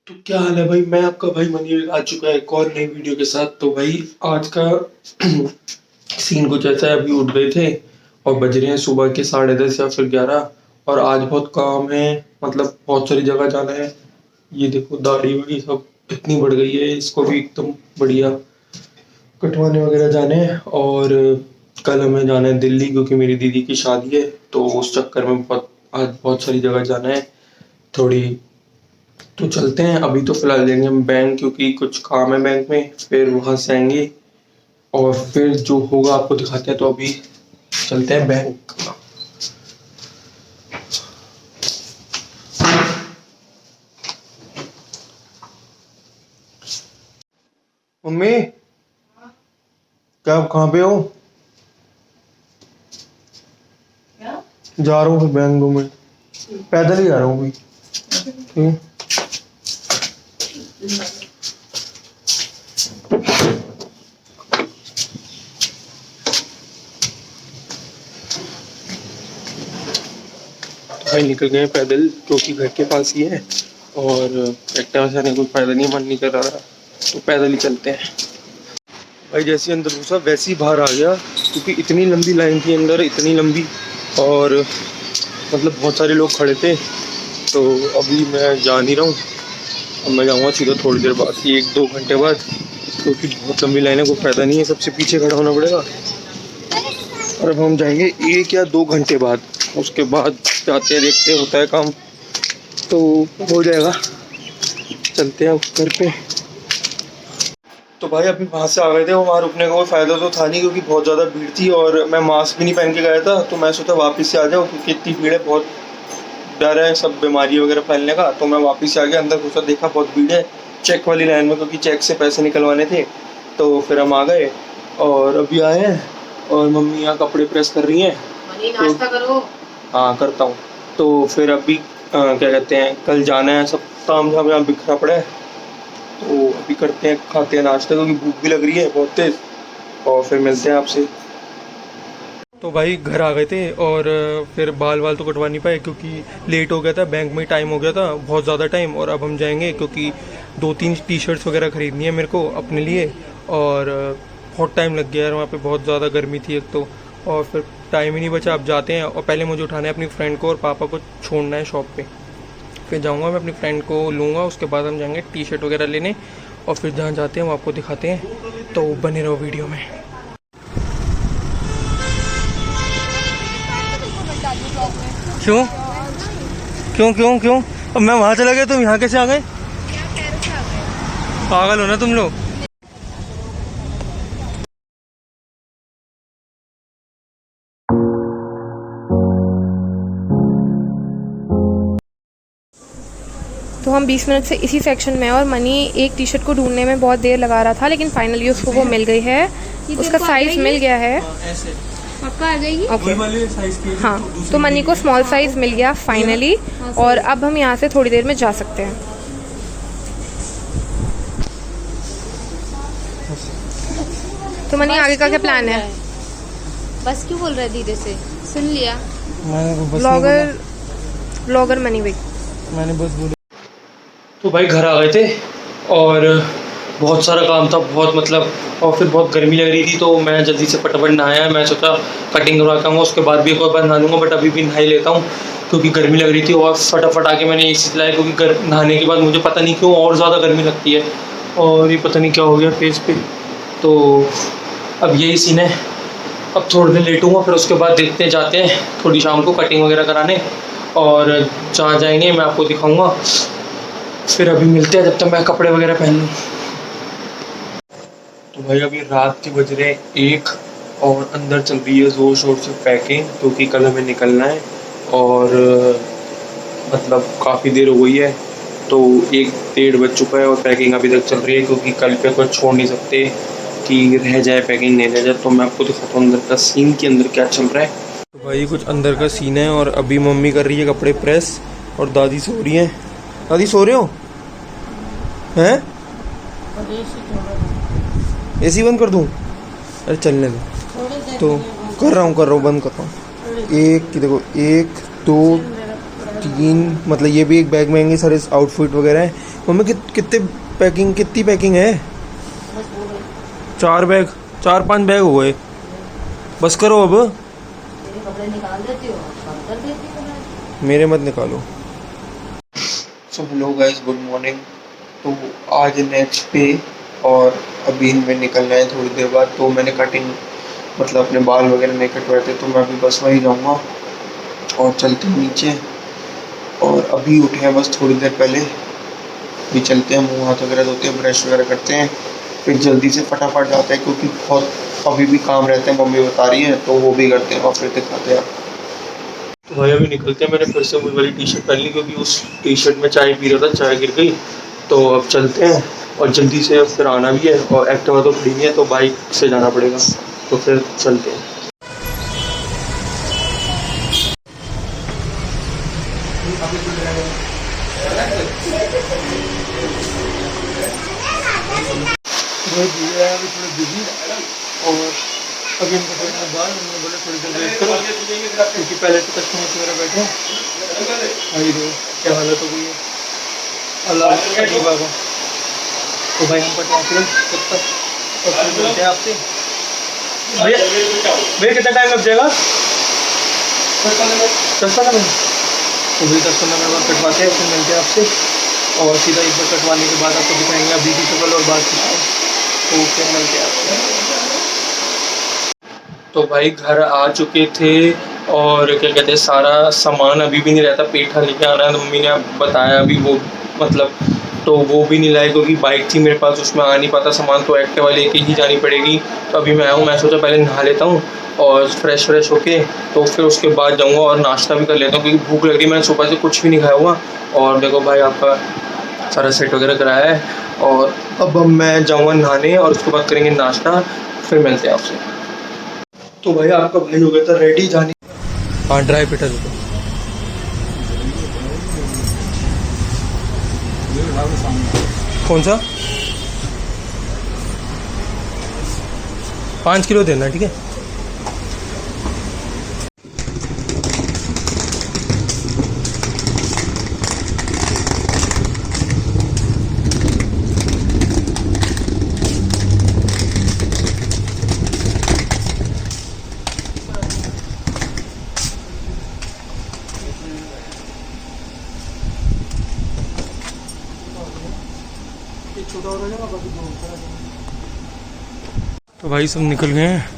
तो क्या हाल है भाई। मैं आपका भाई मनी आ चुका है एक और नई वीडियो के साथ। तो भाई आज का सीन कुछ ऐसा है। अभी उठ गए थे और बज रहे हैं सुबह के 10:30 या फिर 11। और आज बहुत काम है, मतलब बहुत सारी जगह जाना है। ये देखो दाढ़ी वाड़ी सब इतनी बढ़ गई है, इसको भी एकदम बढ़िया कटवाने वगैरह जाने हैं। और कल हमें जाना है दिल्ली, क्योंकि मेरी दीदी की शादी है। तो उस चक्कर में आज बहुत सारी जगह जाना है थोड़ी। तो चलते हैं। अभी तो फिलहाल जाएंगे हम बैंक, क्योंकि कुछ काम है बैंक में। फिर वहां से आएंगे और फिर जो होगा आपको दिखाते हैं। तो अभी चलते हैं बैंक। मम्मी, क्या आप कहाँ पे हो? क्या? जा रहा हूँ फिर बैंक दो में, पैदल ही जा रहा हूँ अभी। भाई निकल गए पैदल, क्योंकि घर के पास ही है और एक्टिवा से जाने का कोई फायदा नहीं, मन नहीं कर रहा, तो पैदल ही चलते हैं। भाई जैसे अंदर घुसा वैसे ही बाहर आ गया, क्योंकि इतनी लंबी लाइन थी अंदर, इतनी लंबी। और मतलब बहुत सारे लोग खड़े थे। तो अभी मैं जा नहीं रहा हूँ, अब मैं जाऊँगा सीधा थोड़ी देर बाद, 1-2 घंटे बाद, क्योंकि बहुत लंबी लाइन है, कोई फ़ायदा नहीं है, सबसे पीछे खड़ा होना पड़ेगा। और अब हम जाएंगे 1 या 2 घंटे बाद, उसके बाद जाते हैं, देखते हैं होता है काम तो हो जाएगा। चलते हैं अब घर पे। तो भाई अभी वहाँ से आ गए थे, वहाँ रुकने का कोई फ़ायदा तो था नहीं, क्योंकि बहुत ज़्यादा भीड़ थी और मैं मास्क भी नहीं पहन के गया था। तो मैं सोचा वापस से आ जाऊँ, क्योंकि इतनी भीड़ है, बहुत डर है सब बीमारी वगैरह फैलने का। तो मैं वापस से आ गया, अंदर घुसा देखा बहुत भीड़ है चेक वाली लाइन में, क्योंकि चेक से पैसे निकलवाने थे। तो फिर हम आ गए और अभी आए हैं और मम्मी यहाँ कपड़े प्रेस कर रही हैं। नाश्ता करो। हाँ करता हूँ। तो फिर अभी क्या कहते हैं, कल जाना है, सब ताम झाम यहाँ बिखरा पड़ा है। तो अभी करते हैं, खाते हैं नाश्ता, क्योंकि भूख भी लग रही है बहुत तेज़। और फिर मिलते हैं आपसे। तो भाई घर आ गए थे और फिर बाल वाल तो कटवा नहीं पाए, क्योंकि लेट हो गया था, बैंक में टाइम हो गया था बहुत ज़्यादा टाइम। और अब हम जाएंगे, क्योंकि 2-3 टी-शर्ट्स वगैरह ख़रीदनी है मेरे को अपने लिए। और बहुत टाइम लग गया यार, वहाँ पे बहुत ज़्यादा गर्मी थी एक तो, और फिर टाइम ही नहीं बचा। अब जाते हैं, और पहले मुझे उठाना है अपनी फ्रेंड को और पापा को छोड़ना है शॉप पे। फिर जाऊँगा मैं अपनी फ्रेंड को लूँगा, उसके बाद हम जाएंगे टी-शर्ट वगैरह लेने। और फिर जहाँ जाते हैं वो आपको दिखाते हैं, तो बने रहो वीडियो में। क्यों क्यों क्यों क्यों? अब मैं वहाँ चला गया, तुम यहाँ कैसे आ गए? पागल हो ना तुम लोग। तो हम 20 मिनट से इसी सेक्शन में हैं और मनी एक टी शर्ट को ढूंढने में बहुत देर लगा रहा था, लेकिन फाइनली उसको वो मिल गई है, उसका साइज मिल गया है। पक्का आ जाएगी। ओके हाँ, तो मनी को स्मॉल साइज मिल गया फाइनली। और अब हम यहाँ से थोड़ी देर में जा सकते हैं। तो मनी आगे का क्या प्लान है? बस क्यों बोल रहा है धीरे से? सुन लिया। ब्लॉगर मनी भाई, मैंने बस बोला। तो भाई घर आ गए थे और बहुत सारा काम था, बहुत मतलब। और फिर बहुत गर्मी लग रही थी, तो मैं जल्दी से फटाफट नहाया। मैं सोचा कटिंग करवा के आऊँगा, उसके बाद भी एक और बार नहा लूँगा, बट अभी भी नहा ही लेता हूँ, क्योंकि गर्मी लग रही थी। और फटाफट आके मैंने AC चलाया, क्योंकि नहाने के बाद मुझे पता नहीं क्यों और ज़्यादा गर्मी लगती है, और ये पता नहीं क्या हो गया फेस पे। तो अब यही सीन है। अब थोड़ी देर लेटूँगा, फिर उसके बाद देखते हैं, जाते हैं थोड़ी शाम को कटिंग वगैरह कराने। और जहाँ जाएंगे मैं आपको दिखाऊँगा। फिर अभी मिलते हैं, जब तक मैं कपड़े वगैरह पहन लूँ। तो भाई अभी रात के बज रहे 1 और अंदर चल रही है ज़ोर शोर से पैकिंग, क्योंकि कल हमें निकलना है। और मतलब काफ़ी देर हो गई है, तो 1-1:30 बज चुका है और पैकिंग अभी तक चल रही है, क्योंकि कल पे कुछ छोड़ नहीं सकते कि रह जाए पैकिंग, नहीं रह जाए। तो मैं आपको दिखाता हूँ अंदर का सीन के अंदर क्या चल रहा है। तो भाई कुछ अंदर का सीन है, और अभी मम्मी कर रही है कपड़े प्रेस और दादी सो रही हैं। दादी सो रहे हो हैं? AC बंद कर दूँ? अरे चलने दो। तो कर रहा हूँ बंद कर रहा हूँ। एक की देखो, 1 2 3 मतलब ये भी एक बैग में आएंगे सारे आउटफिट वगैरह हैं। मम्मी कितनी पैकिंग है? 4 बैग 4-5 बैग हो गए, बस करो अब। कपड़े निकाल देती हो, कम कर देती हो। मेरे मत निकालो। So hello guys, good morning. तो आज नेक्स्ट डे और अभी हमें निकलना है थोड़ी देर बाद। तो मैंने कटिंग मतलब अपने बाल वगैरह नहीं कटवाए थे, तो मैं अभी बस वहीं जाऊँगा और चलते हैं नीचे। और अभी उठे हैं बस थोड़ी देर पहले, भी चलते हैं, मुँह हाथ वगैरह धोते हैं, ब्रश वगैरह करते हैं, फिर जल्दी से फटाफट जाते हैं क्योंकि बहुत अभी भी काम रहते हैं, मम्मी बता रही है, तो वो भी करते हैं और फिर दिखाते हैं। तो भाई अभी निकलते हैं। मैंने फिर से वही वाली टी शर्ट पहन ली क्योंकि उस टी शर्ट में चाय पी रहा था, चाय गिर गई। तो अब चलते हैं और जल्दी से फिर आना भी है, और एक्टिवा तो खड़ी नहीं है तो बाइक से जाना पड़ेगा, तो फिर चलते हैं। थोड़ा बिजी और अभी इनको थोड़ा बाल उन्होंने बोले थोड़ी देर वेट करो क्योंकि पहले तो कस्टमर वगैरह बैठे। भाई दो क्या हालत हो गई है, अल्लाह बाबा। तो भाई हम कटवाते हैं तब तक, और फिर मिलते हैं आपसे। भैया भैया कितना टाइम लग जाएगा? 10-15 मिनट। तो भाई 10-15 मिनट बाद कटवाते हैं, फिर मिलते हैं आपसे। और सीधा एक बार कटवाने के बाद आपको दिखाएंगे अभी की शक्ल और बात की। तो फिर मिलते हैं आपसे। तो भाई घर आ चुके थे और क्या कहते हैं, सारा सामान अभी भी नहीं रहता, पेठा लेके आना है। तो मम्मी ने बताया अभी वो मतलब, तो वो भी नहीं लाए क्योंकि बाइक थी मेरे पास, उसमें आ नहीं पाता सामान, तो एक्टिवा लेके ही जानी पड़ेगी। तो अभी मैं आया हूँ, मैं सोचा पहले नहा लेता हूँ और फ्रेश होके तो फिर उसके बाद जाऊँगा और नाश्ता भी कर लेता हूँ क्योंकि भूख लग रही है। मैंने सुबह से कुछ भी नहीं खाया हुआ। और देखो भाई आपका सारा सेट वगैरह कराया है, और अब मैं जाऊँगा नहाने और उसके बाद करेंगे नाश्ता, फिर मिलते हैं आपसे। तो भाई आपका भाई हो गया था रेडी जाने। हाँ ड्राई पीटर होगा। कौन सा? 5 किलो देना, ठीक है। तो भाई सब निकल गए हैं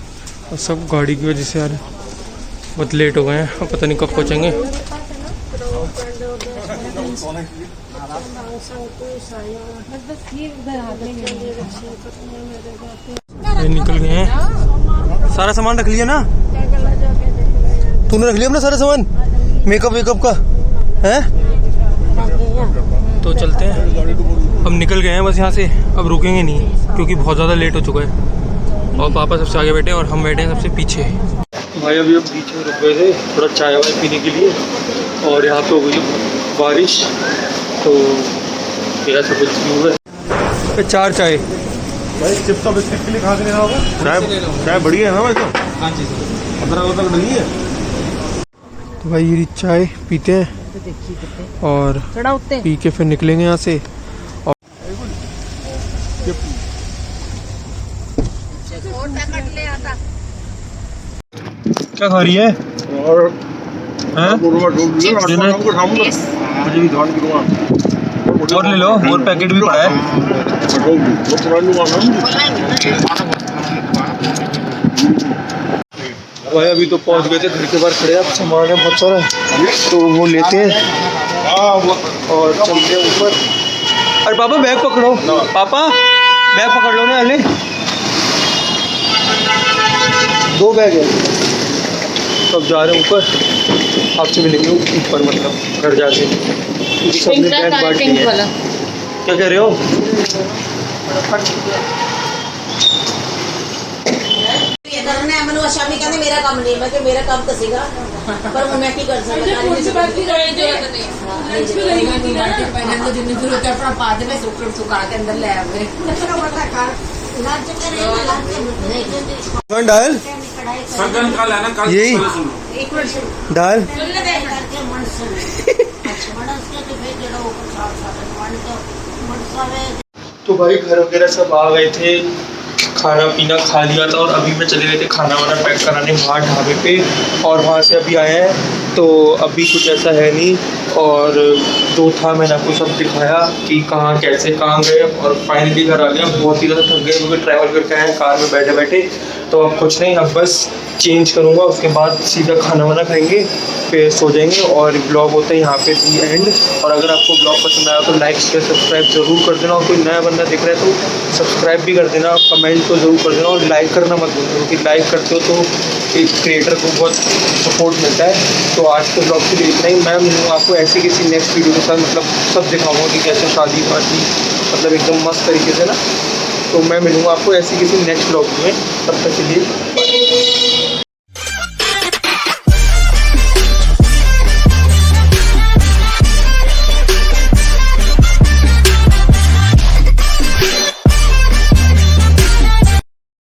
और सब गाड़ी की वजह से यार बहुत लेट हो गए हैं, और पता नहीं कब पहुँचेंगे। निकल गए हैं। सारा सामान रख लिया ना तूने? रख लिया अपना सारा सामान, मेकअप वेकअप का है? तो चलते हैं, अब निकल गए हैं बस यहाँ से, अब रुकेंगे नहीं क्योंकि बहुत ज़्यादा लेट हो चुका है। और पापा सबसे आगे बैठे और हम बैठे हैं सबसे पीछे। भाई अभी हम बीच में रुक गए थे थोड़ा चाय वाय पीने के लिए, और यहाँ पे हो गई बारिश, तो मेरा सब कुछ व्यू है। 4 चाय भाई चिप्स और बिस्किट के लिए कहाँ से लेना होगा? चाय बढ़िया है ना भाई? तो हाँ जी 15 तक डली है। तो भाई ये चाय पीते हैं और पी के फिर निकलेंगे यहाँ से। और क्या खा रही है? और ले लो, और पैकेट भी पड़ा है। भाई अभी तो पहुंच गए थे, घर के बाहर खड़े हैं, अब सामान है बहुत सारा, तो वो लेते हैं और चलते हैं ऊपर। अरे पापा बैग पकड़ो, पापा बैग पकड़ लो ना, अले 2 बैग है। तो अब जा रहे हैं ऊपर, आपसे मिलेंगे ऊपर मतलब घर जाके, क्योंकि सबने बैग बांट दिए हैं। क्या कह रहे हो? ਮੈਨੂੰ ਅੱਛਾ ਵੀ ਕਹਿੰਦੇ ਮੇਰਾ ਕੰਮ ਨਹੀਂ, ਮੈਂ ਕਿ ਮੇਰਾ ਕੰਮ ਤਾਂ ਸੀਗਾ ਪਰ ਹੁਣ ਮੈਂ ਕੀ ਕਰ ਸਕਦਾ। ਜਿੰਨੀ ਜ਼ਰੂਰਤ ਹੈ ਆਪਣਾ ਪਾ ਦੇਵੇ, ਸੁਕਾ ਕੇ ਅੰਦਰ ਲੈ ਆਵੇ। डाल यही डाल तो भाई घर वगैरह सब आ गए थे, खाना पीना खा लिया था और अभी मैं चले गए थे खाना वाना पैक कराने बाहर ढाबे पे, और वहाँ से अभी आए हैं तो अभी कुछ ऐसा है नहीं। और जो था मैंने आपको सब दिखाया कि कहाँ कैसे कहाँ गए, और फाइनली घर आ गया। बहुत ही ज़्यादा थक गए क्योंकि ट्रैवल करके आए हैं कार में बैठे बैठे। तो अब कुछ नहीं, अब बस चेंज करूँगा, उसके बाद सीधा खाना वाना खाएंगे, फिर सो जाएंगे। और ब्लॉग होता है यहाँ पे दी एंड। और अगर आपको ब्लॉग पसंद आया तो लाइक शेयर सब्सक्राइब ज़रूर कर देना, और कोई नया बंदा दिख रहा है तो सब्सक्राइब भी कर देना, कमेंट तो ज़रूर कर देना, और लाइक करना मत भूलना, क्योंकि लाइक करते हो तो एक क्रिएटर को बहुत सपोर्ट मिलता है। तो आज के ब्लॉग के लिए इतना ही। मैं मिलूँगा आपको ऐसे किसी नेक्स्ट वीडियो के साथ, मतलब सब दिखाऊँगा कि कैसे शादी वादी मतलब एकदम मस्त तरीके से ना। तो मैं मिलूँगा आपको ऐसी किसी नेक्स्ट ब्लॉग में, तब तक के लिए बाय।